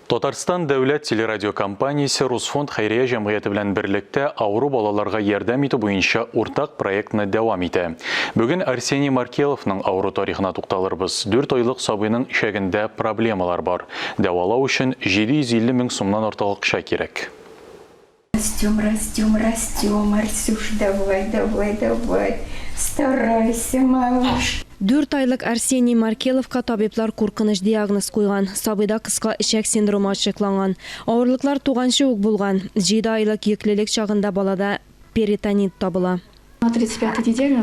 Татарстан дәүләт телерадиокомпаниясе Русфонд хәйрия җәмгыяте белән берлектә авыру балаларга ярдәм итү буенча уртак проектны дәвам итә. Бүген Арсений Маркеловның авыру тарихына тукталырбыз. 4 айлык сабыйның ишәгендә проблемалар бар. Дәвалау өчен 750 мең сумнан артык акча кирәк. Растем, Арсюш, давай, старайся, малыш. 4 айлык Арсений Маркеловка табиблар куркыныч диагноз куйган. Сабыйда кыска ишәк синдромы ачыкланган. Авырлыклар туганчы ук булган. 7 айлык йөклелек чагында балада перитонит табыла. На 35-й неделе,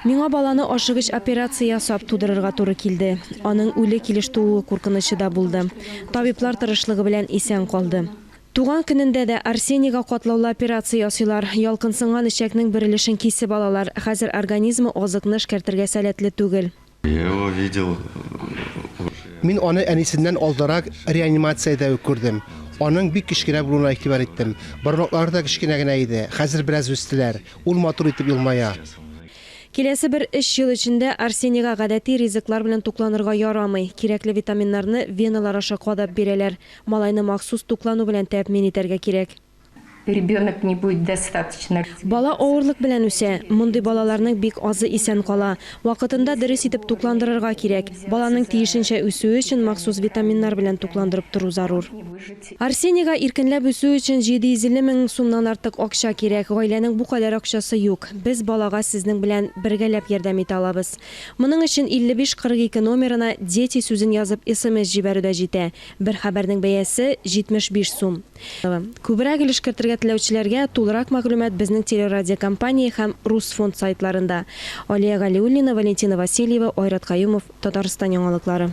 Миңа баланы ашыгыч операция ясап тудырырга туры килде. Аның үле килеш тууы куркынычы да булды. Табиблар тырышлыгы белән исән калды. Туган көнендә дә Арсенийга катлаулы операция ясыйлар. Ялкынсынган ишәкнең берилешен кисеп алалар. Хәзер организмы азыкны эшкәртергә сәләтле түгел. Я его видел. Мин аны әнисеннән алдарак реанимациядә күрдем. Аның бик кечкенә булуына игътибар иттем. Бармаклары да кечкенә генә иде. Хәзер бераз үстеләр. Ул матур итеп елмая. Киләсе бер 3 ел эчендә Арсенийга гадәти ризыклар белән тукланырга ярамый. Кирәкле витаминнарны веналар аша кадап бирәләр. Малайны махсус туклану белән тәэмин итәргә кирәк. ребенок не будет достаточно. Бала авырлык белән үсә. Мондый балаларның бик азы исән кала. Вакытында дөрес итеп тукландырырга кирәк. Баланың тиешенчә үсүе өчен махсус витаминнар белән тукландырып туру зарур. Арсенийга иркенләп үсү өчен 750 мең сумнан артык акча кирәк. Гаиләнең бу кадәр акчасы юк. Без балага сезнең белән бергәләп ярдәм итә алабыз. Моның өчен 5542 номерына дети сүзен язып SMS җибәрү дә җитә. Бер хәбәрнең бәясе 75 сум. Күбрәк эшкәртергә теләүчеләргә тулырак мәгълүмат безнең телерадиокомпания һәм Русфонд сайтларында. Алия Галиуллина, Валентина Васильева, Айрат Каюмов, Татарстан яңалыклары.